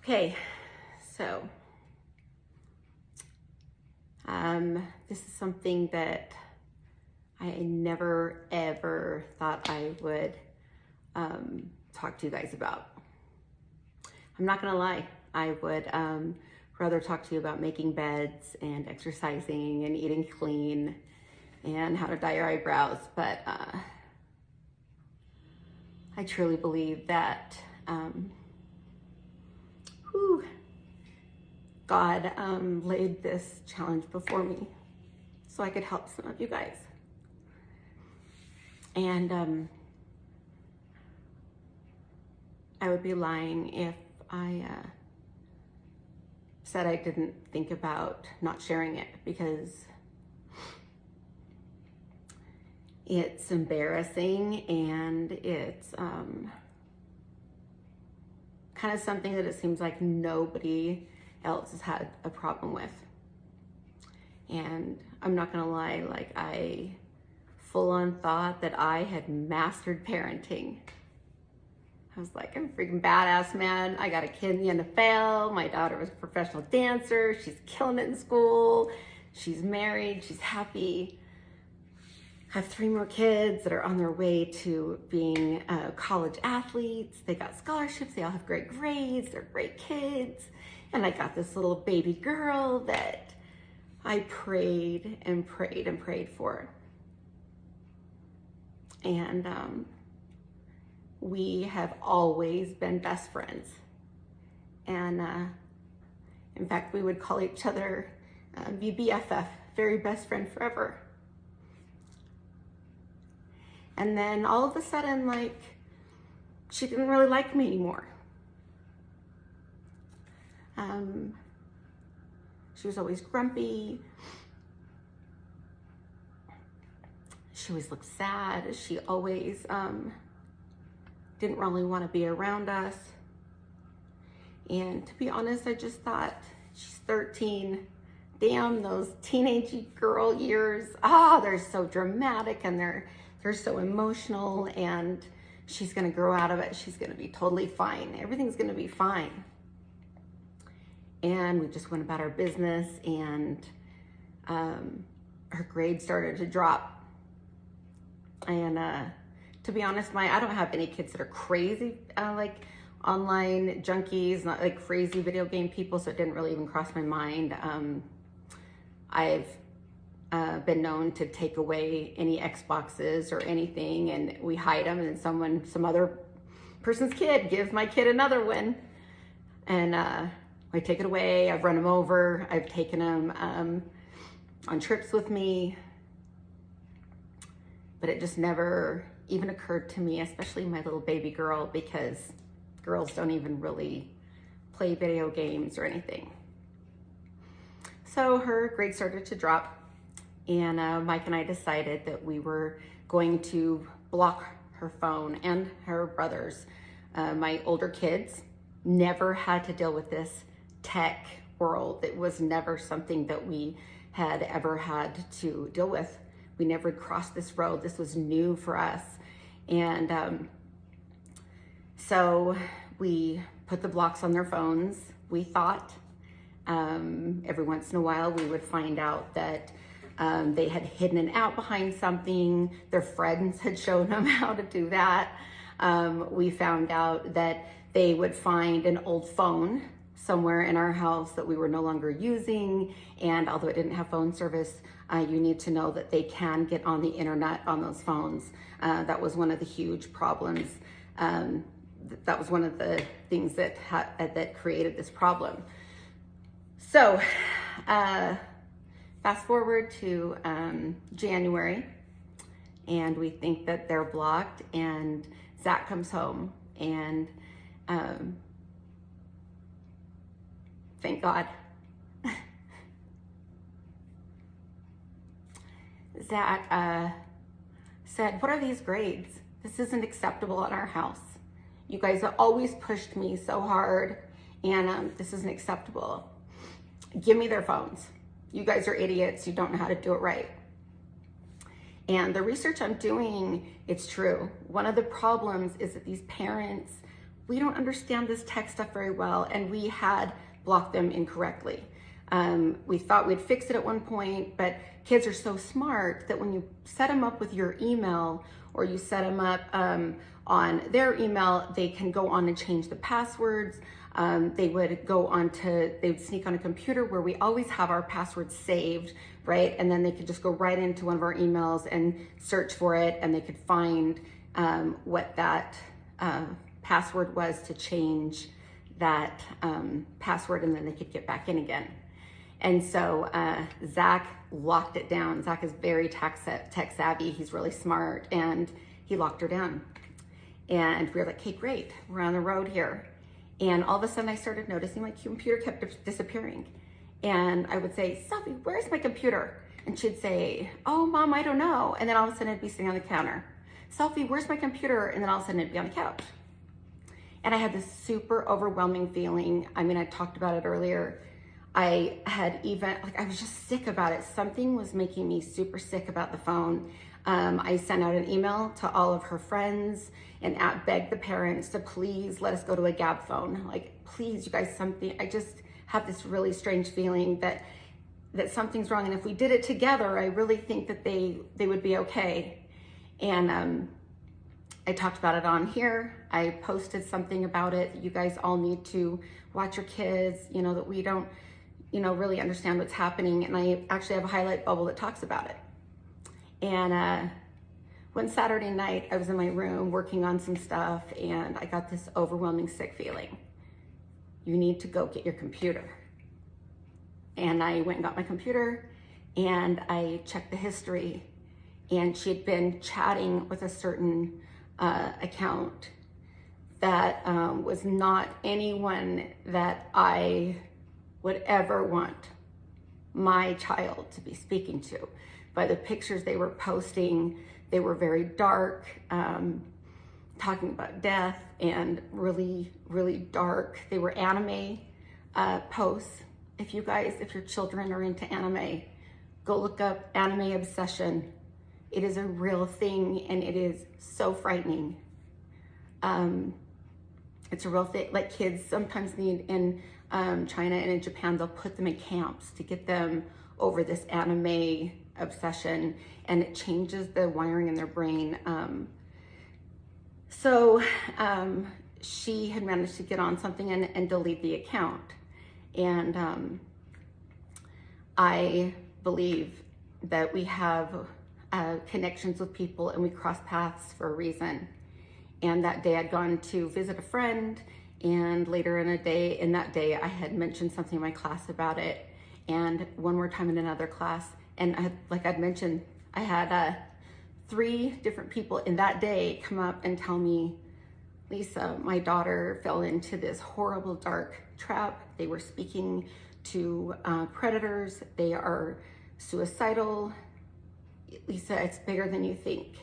Okay, so this is something that I never ever thought I would talk to you guys about. I'm not gonna lie, I would rather talk to you about making beds and exercising and eating clean and how to dye your eyebrows, but I truly believe that God laid this challenge before me so I could help some of you guys. And I would be lying if I said I didn't think about not sharing it, because it's embarrassing and it's kind of something that it seems like nobody else has had a problem with. And I'm not gonna lie, like I full on thought that I had mastered parenting. I was like, I'm a freaking badass, man. I got a kid in the NFL. My daughter was a professional dancer. She's killing it in school. She's married, she's happy. I have 3 more kids that are on their way to being college athletes. They got scholarships, they all have great grades, they're great kids. And I got this little baby girl that I prayed and prayed and prayed for. And we have always been best friends. And in fact, we would call each other BFF, very best friend forever. And then all of a sudden, like, she didn't really like me anymore. She was always grumpy. She always looked sad. She always didn't really want to be around us. And to be honest, I just thought, she's 13. Damn, those teenage girl years. They're so dramatic and they're so emotional, and she's gonna grow out of it. She's gonna be totally fine. Everything's gonna be fine. And we just went about our business, and her grades started to drop. And to be honest, I don't have any kids that are crazy, like online junkies, not like crazy video game people, so it didn't really even cross my mind. I've been known to take away any Xboxes or anything, and we hide them, and then some other person's kid gives my kid another one, and I take it away. I've run them over. I've taken them on trips with me, but it just never even occurred to me, especially my little baby girl, because girls don't even really play video games or anything. So her grades started to drop, and Mike and I decided that we were going to block her phone and her brothers. My older kids never had to deal with this tech world. It was never something that we had ever had to deal with. We never crossed this road. This was new for us. And so we put the blocks on their phones. We thought every once in a while we would find out that they had hidden an app behind something. Their friends had shown them how to do that. We found out that they would find an old phone somewhere in our house that we were no longer using. And although it didn't have phone service, you need to know that they can get on the internet on those phones. That was one of the huge problems. That was one of the things that created this problem. So, fast forward to January, and we think that they're blocked, and Zach comes home, and thank God. Zach said, "What are these grades? This isn't acceptable in our house. You guys have always pushed me so hard, and this isn't acceptable. Give me their phones. You guys are idiots. You don't know how to do it right." And the research I'm doing, it's true. One of the problems is that these parents we don't understand this tech stuff very well, and we had blocked them incorrectly. We thought we'd fix it at one point, but kids are so smart that when you set them up with your email, or you set them up on their email, they can go on and change the passwords. They would sneak on a computer where we always have our passwords saved, right? And then they could just go right into one of our emails and search for it, and they could find what that password was to change that password, and then they could get back in again. And so Zach locked it down. Zach is very tech savvy. He's really smart, and he locked her down. And we were like, okay, great, we're on the road here. And all of a sudden I started noticing my computer kept disappearing. And I would say, Sophie, where's my computer? And she'd say, oh, Mom, I don't know. And then all of a sudden it'd be sitting on the counter. Sophie, where's my computer? And then all of a sudden it'd be on the couch. And I had this super overwhelming feeling. I mean, I talked about it earlier. I was just sick about it. Something was making me super sick about the phone. I sent out an email to all of her friends and begged the parents to please let us go to a Gab phone. Like, please, you guys, something. I just have this really strange feeling that something's wrong. And if we did it together, I really think that they would be okay. And I talked about it on here. I posted something about it. You guys all need to watch your kids, that we don't, really understand what's happening. And I actually have a highlight bubble that talks about it. And one Saturday night, I was in my room working on some stuff, and I got this overwhelming sick feeling. You need to go get your computer. And I went and got my computer, and I checked the history, and she had been chatting with a certain account that was not anyone that I would ever want my child to be speaking to. By the pictures they were posting, they were very dark, talking about death, and really, really dark. They were anime posts. If your children are into anime, go look up anime obsession. It is a real thing, and it is so frightening. It's a real thing. Like, kids sometimes need, in China and in Japan, they'll put them in camps to get them over this anime obsession, and it changes the wiring in their brain. So she had managed to get on something and delete the account. And I believe that we have connections with people, and we cross paths for a reason. And that day I'd gone to visit a friend, and later in that day I had mentioned something in my class about it, and one more time in another class. And I'd mentioned, I had 3 different people in that day come up and tell me, Lisa, my daughter fell into this horrible dark trap. They were speaking to predators. They are suicidal. Lisa, it's bigger than you think.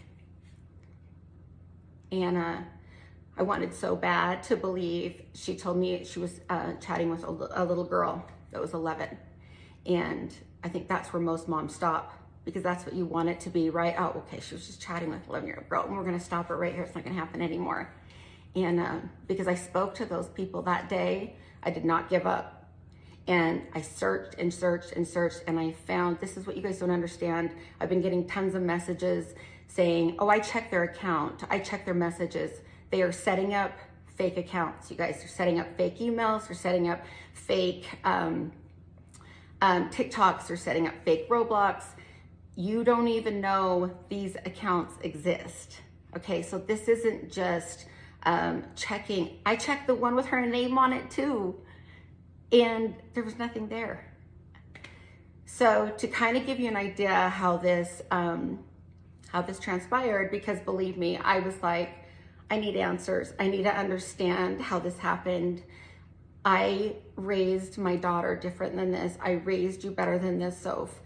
And I wanted so bad to believe. She told me she was chatting with a little girl that was 11. And I think that's where most moms stop, because that's what you want it to be, right? Oh, okay, she was just chatting with an 11-year-old girl, and we're gonna stop her right here. It's not gonna happen anymore. And because I spoke to those people that day, I did not give up. And I searched and searched and searched, and I found, this is what you guys don't understand. I've been getting tons of messages saying, oh, I checked their account. I checked their messages. They are setting up fake accounts, you guys. They're setting up fake emails. They're setting up fake TikToks. They're setting up fake Roblox. You don't even know these accounts exist. Okay, so this isn't just checking. I checked the one with her name on it too, and there was nothing there. So to kind of give you an idea how this transpired, because believe me, I was like, I need answers. I need to understand how this happened. I raised my daughter different than this. I raised you better than this, Soph.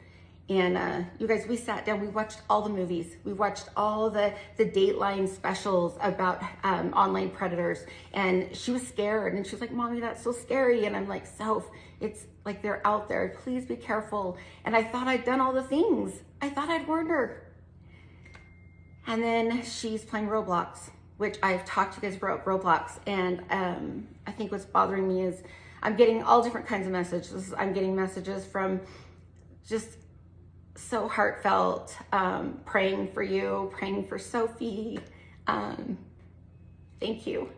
And you guys, we sat down, we watched all the movies. We watched all the Dateline specials about online predators. And she was scared, and she was like, Mommy, that's so scary. And I'm like, Soph, it's like, they're out there. Please be careful. And I thought I'd done all the things. I thought I'd warned her. And then she's playing Roblox. which I've talked to you guys about Roblox, and I think what's bothering me is I'm getting all different kinds of messages. I'm getting messages from just so heartfelt, praying for you, praying for Sophie. Thank you.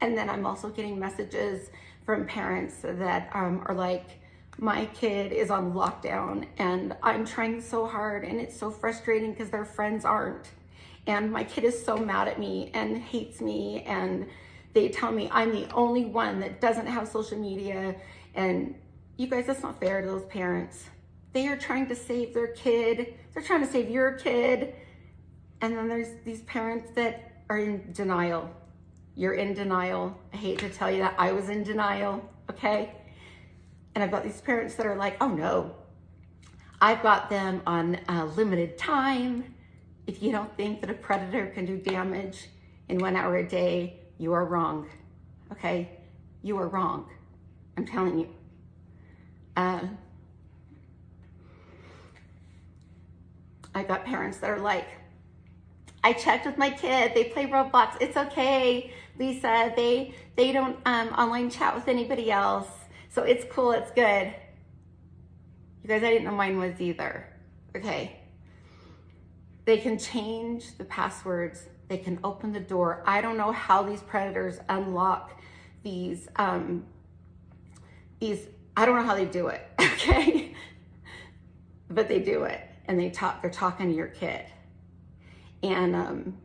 And then I'm also getting messages from parents that are like, my kid is on lockdown and I'm trying so hard and it's so frustrating because their friends aren't. And my kid is so mad at me and hates me, and they tell me I'm the only one that doesn't have social media. And you guys, that's not fair to those parents. They are trying to save their kid. They're trying to save your kid. And then there's these parents that are in denial. You're in denial. I hate to tell you that I was in denial, okay? And I've got these parents that are like, oh no, I've got them on limited time. If you don't think that a predator can do damage in 1 hour a day, you are wrong, okay? You are wrong, I'm telling you. I got parents that are like, I checked with my kid, they play Roblox, it's okay, Lisa, they don't online chat with anybody else, so it's cool, it's good. You guys, I didn't know mine was either, okay? They can change the passwords, they can open the door. I don't know how these predators unlock these, I don't know how they do it, okay? But they do it, and they're talking to your kid. And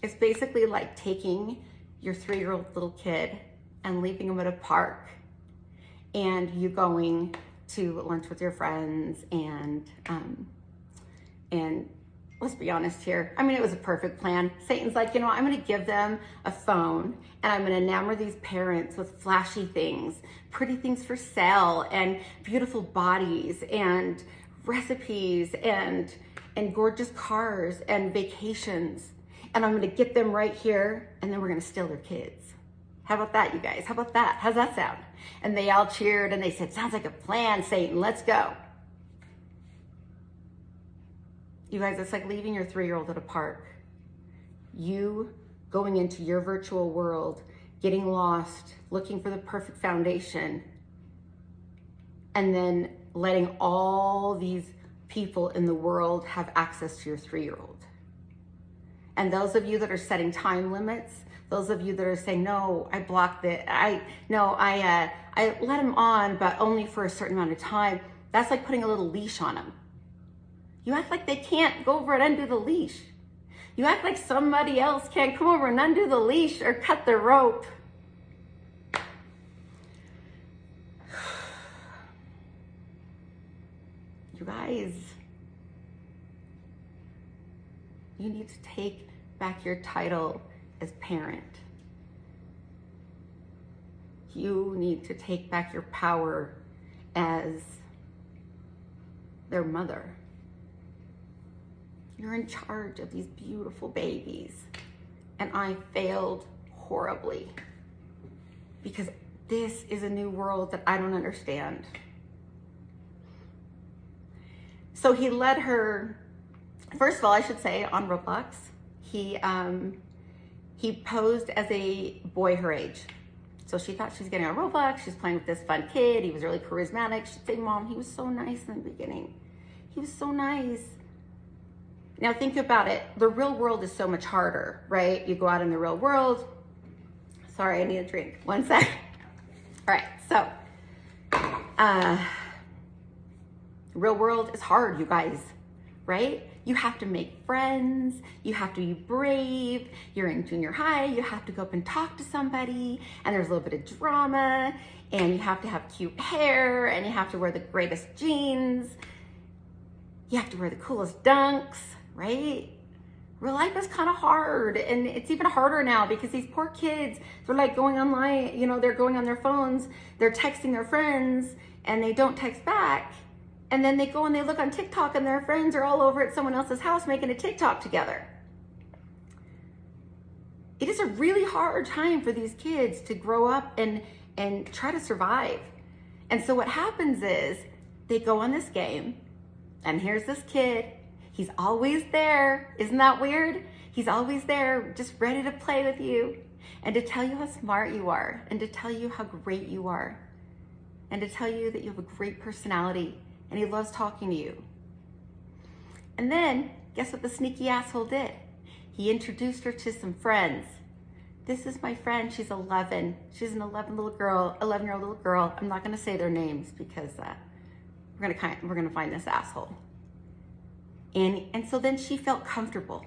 it's basically like taking your 3-year-old little kid and leaving him at a park, and you going to lunch with your friends, and let's be honest here. I mean, it was a perfect plan. Satan's like, you know, I'm going to give them a phone and I'm going to enamor these parents with flashy things, pretty things for sale, and beautiful bodies and recipes and gorgeous cars and vacations. And I'm going to get them right here, and then we're going to steal their kids. How about that, you guys? How about that? How's that sound? And they all cheered and they said, sounds like a plan, Satan, let's go. You guys, it's like leaving your 3-year-old at a park. You going into your virtual world, getting lost, looking for the perfect foundation, and then letting all these people in the world have access to your 3-year-old. And those of you that are setting time limits, those of you that are saying, no, I blocked it, I let him on, but only for a certain amount of time, that's like putting a little leash on them. You act like they can't go over and undo the leash. You act like somebody else can't come over and undo the leash or cut the rope. You guys, you need to take back your title as parent. You need to take back your power as their mother. You're in charge of these beautiful babies. And I failed horribly because this is a new world that I don't understand. So he led her, first of all, I should say, on Roblox, he posed as a boy her age. So she thought she was getting on Roblox, she's playing with this fun kid, he was really charismatic. She'd say, Mom, he was so nice in the beginning. He was so nice. Now think about it, the real world is so much harder, right? You go out in the real world. Sorry, I need a drink, 1 sec. All right, so, real world is hard, you guys, right? You have to make friends, you have to be brave, you're in junior high, you have to go up and talk to somebody, and there's a little bit of drama, and you have to have cute hair, and you have to wear the greatest jeans, you have to wear the coolest dunks, right? Real life is kind of hard, and it's even harder now because these poor kids, they're like going online, you know, they're going on their phones, they're texting their friends, and they don't text back. And then they go and they look on TikTok and their friends are all over at someone else's house making a TikTok together. It is a really hard time for these kids to grow up and try to survive. And so what happens is they go on this game, and here's this kid. He's always there. Isn't that weird? He's always there, just ready to play with you and to tell you how smart you are and to tell you how great you are and to tell you that you have a great personality and he loves talking to you. And then, guess what the sneaky asshole did? He introduced her to some friends. This is my friend, she's 11. She's an 11-year-old little girl. I'm not gonna say their names because we're gonna find this asshole. And so then she felt comfortable.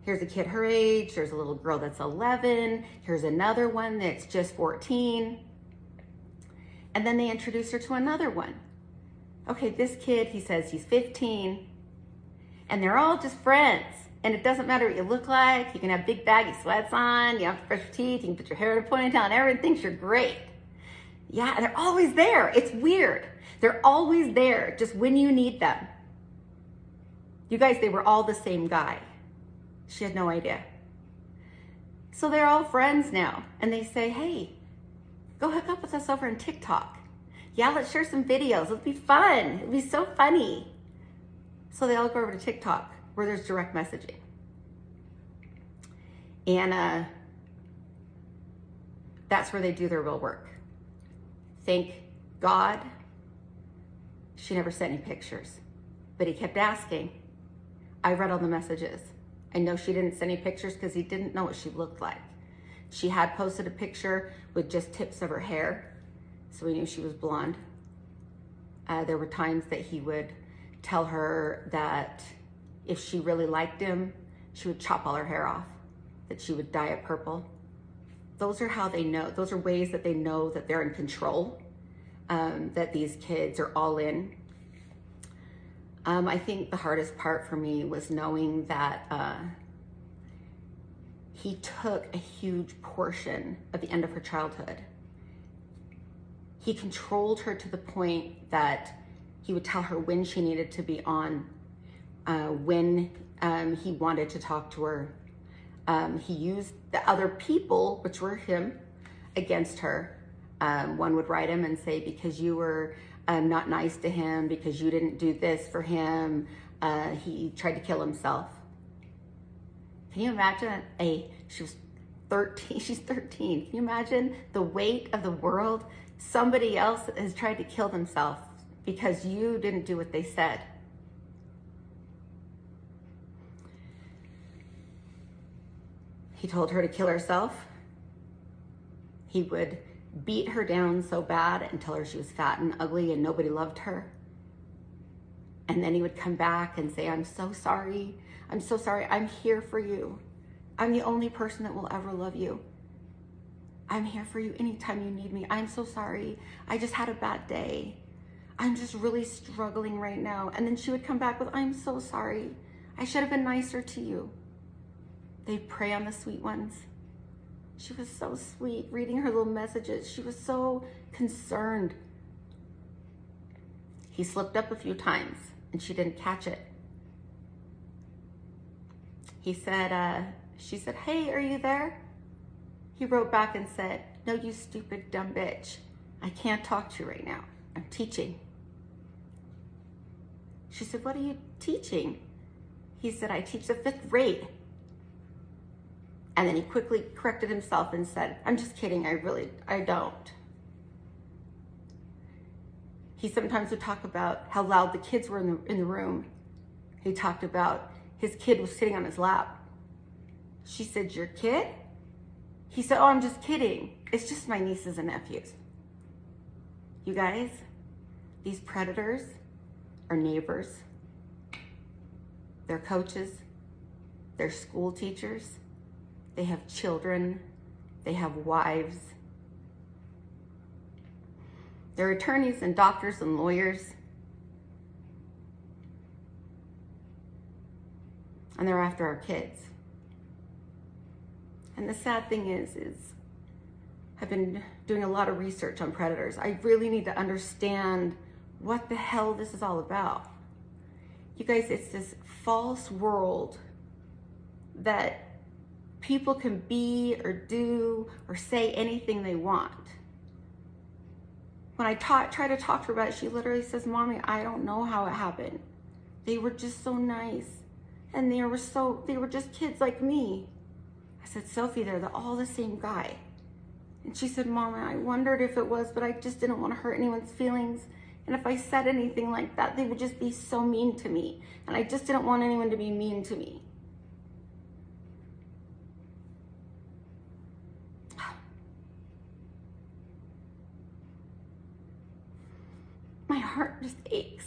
Here's a kid her age, there's a little girl that's 11, here's another one that's just 14. And then they introduced her to another one. Okay, this kid, he says he's 15, and they're all just friends. And it doesn't matter what you look like, you can have big baggy sweats on, you have to brush your teeth, you can put your hair in a ponytail, and everyone thinks you're great. Yeah, and they're always there. It's weird. They're always there, just when you need them. You guys, they were all the same guy. She had no idea. So they're all friends now. And they say, hey, go hook up with us over on TikTok. Yeah, let's share some videos. It'll be fun. It'll be so funny. So they all go over to TikTok where there's direct messaging. And that's where they do their real work. Thank God she never sent any pictures. But he kept asking. I read all the messages. I know she didn't send any pictures because he didn't know what she looked like. She had posted a picture with just tips of her hair, so we knew she was blonde. There were times that he would tell her that if she really liked him, she would chop all her hair off, that she would dye it purple. Those are how they know. Those are ways that they know that they're in control, that these kids are all in. I think the hardest part for me was knowing that he took a huge portion of the end of her childhood. He controlled her to the point that he would tell her when she needed to be on, when he wanted to talk to her. He used the other people, which were him, against her. One would write him and say, because you were not nice to him, because you didn't do this for him, he tried to kill himself. Can you imagine? She was 13, she's 13. Can you imagine the weight of the world? Somebody else has tried to kill themselves because you didn't do what they said. He told her to kill herself. He would beat her down so bad and tell her she was fat and ugly and nobody loved her. And then he would come back and say, I'm so sorry. I'm so sorry. I'm here for you. I'm the only person that will ever love you. I'm here for you anytime you need me. I'm so sorry. I just had a bad day. I'm just really struggling right now. And then she would come back with, I'm so sorry. I should have been nicer to you. They'd prey on the sweet ones. She was so sweet, reading her little messages. She was so concerned. He slipped up a few times and she didn't catch it. He said, she said, hey, are you there? He wrote back and said, no, you stupid, dumb bitch. I can't talk to you right now. I'm teaching. She said, what are you teaching? He said, I teach the 5th grade. And then he quickly corrected himself and said, I'm just kidding, I don't. He sometimes would talk about how loud the kids were in the room. He talked about his kid was sitting on his lap. She said, your kid? He said, oh, I'm just kidding. It's just my nieces and nephews. You guys, these predators are neighbors. They're coaches. They're school teachers. They have children. They have wives. They're attorneys and doctors and lawyers. And they're after our kids. And the sad thing is I've been doing a lot of research on predators. I really need to understand what the hell this is all about. You guys, it's this false world that people can be or do or say anything they want. When I try to talk to her about it, she literally says, Mommy, I don't know how it happened. They were just so nice. and they were just kids like me. I said, Sophie, they're all the same guy. And she said, Mama, I wondered if it was, but I just didn't want to hurt anyone's feelings. And if I said anything like that, they would just be so mean to me. And I just didn't want anyone to be mean to me. My heart just aches.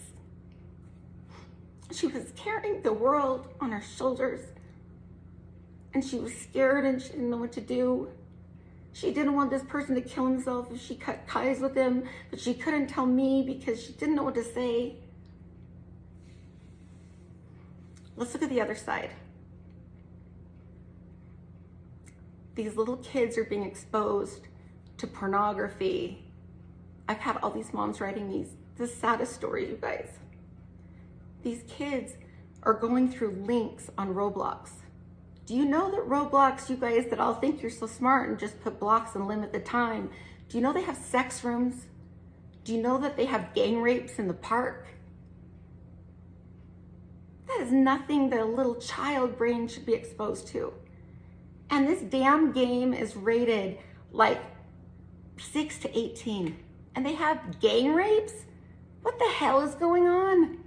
She was carrying the world on her shoulders, and she was scared and she didn't know what to do. She didn't want this person to kill himself if she cut ties with him, but she couldn't tell me because she didn't know what to say. Let's look at the other side. These little kids are being exposed to pornography. I've had all these moms writing me the saddest stories, you guys. These kids are going through links on Roblox. Do you know that Roblox, you guys that all think you're so smart and just put blocks and limit the time, do you know they have sex rooms? Do you know that they have gang rapes in the park? That is nothing that a little child brain should be exposed to. And this damn game is rated like 6 to 18. And they have gang rapes? What the hell is going on?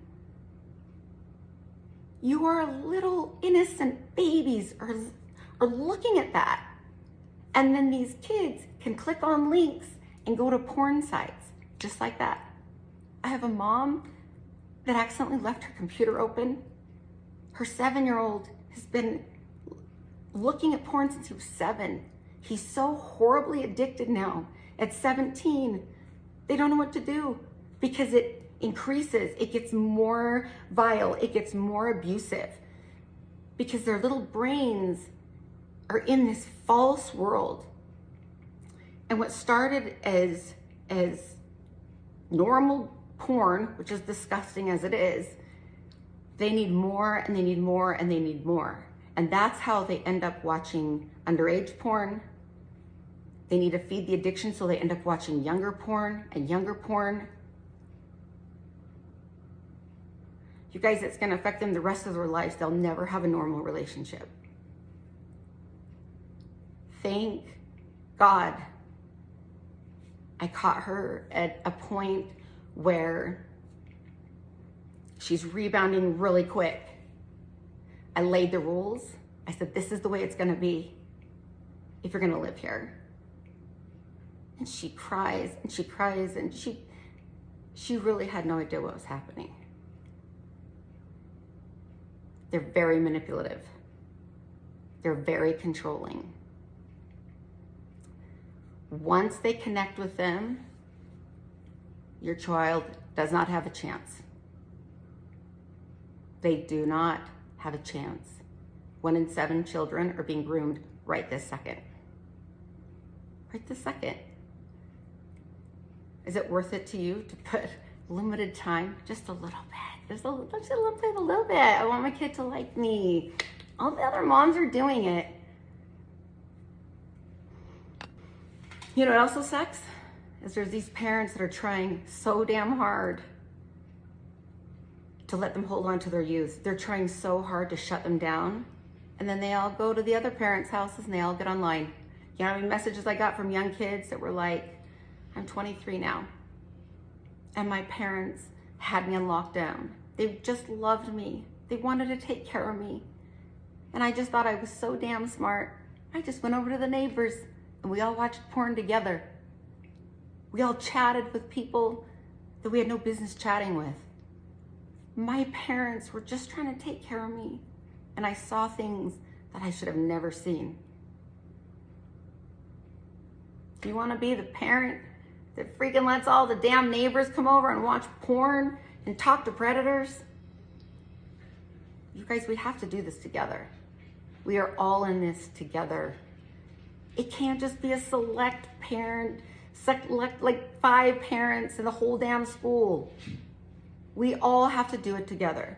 You are little innocent babies are looking at that. And then these kids can click on links and go to porn sites, just like that. I have a mom that accidentally left her computer open. Her 7-year-old has been looking at porn since he was 7. He's so horribly addicted now. At 17, they don't know what to do because it increases, it gets more vile, it gets more abusive because their little brains are in this false world. And what started as normal porn, which is disgusting as it is, they need more and they need more and they need more. And that's how they end up watching underage porn. They need to feed the addiction, so they end up watching younger porn and younger porn. You guys, it's gonna affect them the rest of their lives. They'll never have a normal relationship. Thank God I caught her at a point where she's rebounding really quick. I laid the rules. I said, this is the way it's gonna be if you're gonna live here. And she cries and she cries and she really had no idea what was happening. They're very manipulative. They're very controlling. Once they connect with them, your child does not have a chance. They do not have a chance. 1 in 7 children are being groomed right this second. Right this second. Is it worth it to you to put limited time, just a little bit? Just a little bit. I want my kid to like me. All the other moms are doing it. You know what also sucks? Is there's these parents that are trying so damn hard to let them hold on to their youth. They're trying so hard to shut them down. And then they all go to the other parents' houses and they all get online. You know how many messages I got from young kids that were like, I'm 23 now. And my parents had me on lockdown. They just loved me. They wanted to take care of me. And I just thought I was so damn smart. I just went over to the neighbors and we all watched porn together. We all chatted with people that we had no business chatting with. My parents were just trying to take care of me. And I saw things that I should have never seen. Do you want to be the parent that freaking lets all the damn neighbors come over and watch porn and talk to predators? You guys, we have to do this together. We are all in this together. It can't just be a select parent, like 5 parents in the whole damn school. We all have to do it together.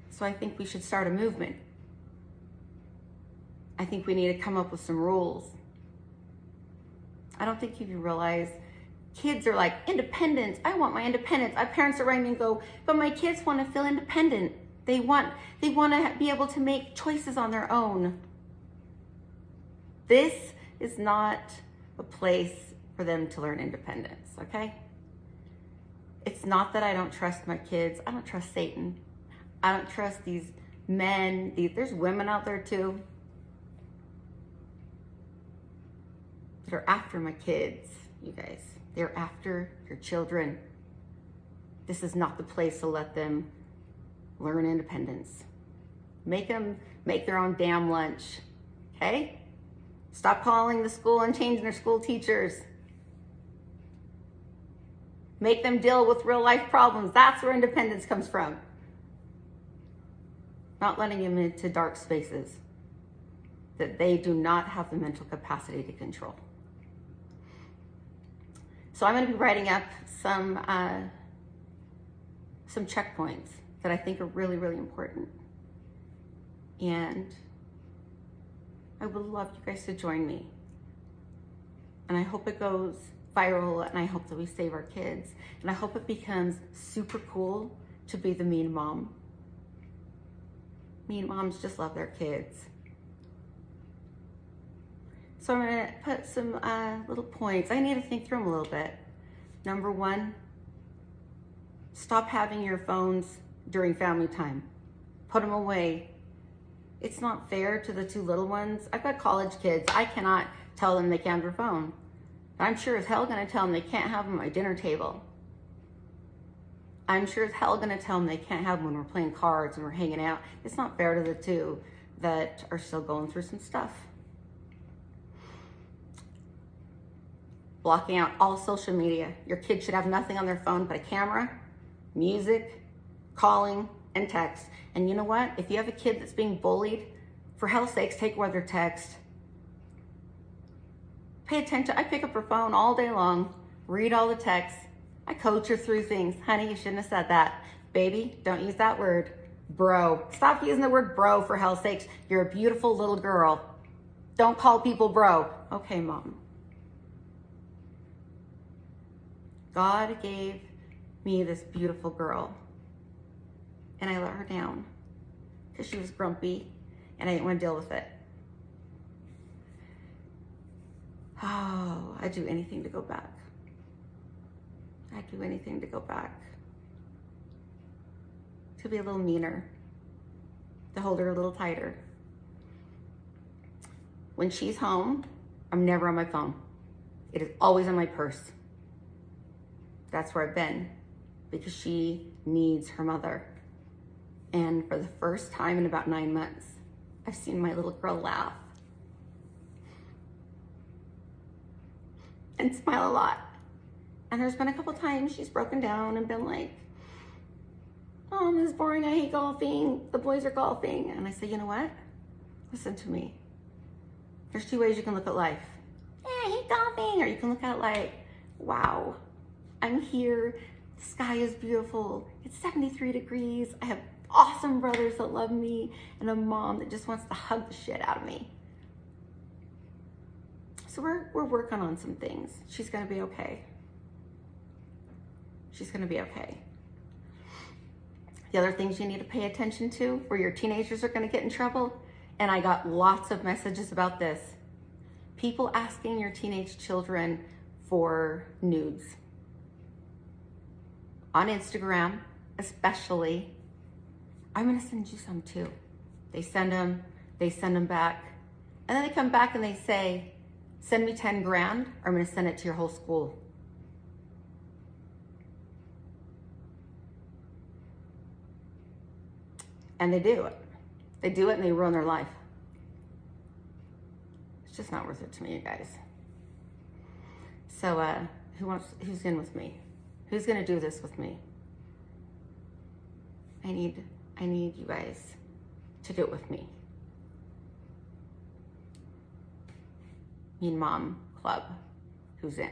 So I think we should start a movement. I think we need to come up with some rules. I don't think you realize Kids are like, independence. I want my independence. Our parents are writing me and go, but my kids want to feel independent. They want to be able to make choices on their own. This is not a place for them to learn independence, okay? It's not that I don't trust my kids. I don't trust Satan. I don't trust these men. There's women out there too that are after my kids, you guys. They're after your children. This is not the place to let them learn independence. Make them make their own damn lunch, okay? Stop calling the school and changing their school teachers. Make them deal with real life problems. That's where independence comes from. Not letting them into dark spaces that they do not have the mental capacity to control. So I'm going to be writing up some checkpoints that I think are really, really important. And I would love you guys to join me. And I hope it goes viral, and I hope that we save our kids. And I hope it becomes super cool to be the mean mom. Mean moms just love their kids. So I'm gonna put some little points. I need to think through them a little bit. Number one, stop having your phones during family time. Put them away. It's not fair to the two little ones. I've got college kids. I cannot tell them they can't have their phone. I'm sure as hell gonna tell them they can't have them at my dinner table. I'm sure as hell gonna tell them they can't have them when we're playing cards and we're hanging out. It's not fair to the two that are still going through some stuff. Blocking out all social media. Your kids should have nothing on their phone but a camera, music, calling, and text. And you know what? If you have a kid that's being bullied, for hell's sakes, take away their text. Pay attention. I pick up her phone all day long, read all the texts. I coach her through things. Honey, you shouldn't have said that. Baby, don't use that word. Bro. Stop using the word bro, for hell's sakes. You're a beautiful little girl. Don't call people bro. Okay, Mom. God gave me this beautiful girl, and I let her down because she was grumpy and I didn't want to deal with it. Oh, I'd do anything to go back. I'd do anything to go back. To be a little meaner, to hold her a little tighter. When she's home, I'm never on my phone. It is always in my purse. That's where I've been, because she needs her mother. And for the first time in about 9 months, I've seen my little girl laugh and smile a lot. And there's been a couple times she's broken down and been like, "Oh, this is boring, I hate golfing. The boys are golfing." And I say, you know what? Listen to me. There's two ways you can look at life. Yeah, I hate golfing. Or you can look at it like, wow, I'm here, the sky is beautiful, it's 73 degrees, I have awesome brothers that love me, and a mom that just wants to hug the shit out of me. So we're working on some things. She's gonna be okay. She's gonna be okay. The other things you need to pay attention to where your teenagers are gonna get in trouble, and I got lots of messages about this. People asking your teenage children for nudes. On Instagram, especially. I'm gonna send you some too. They send them back. And then they come back and they say, send me 10 grand, or I'm gonna send it to your whole school. And they do it. They do it and they ruin their life. It's just not worth it to me, you guys. So who's in with me? Who's gonna do this with me? I need you guys to do it with me. Mean Mom Club, who's in?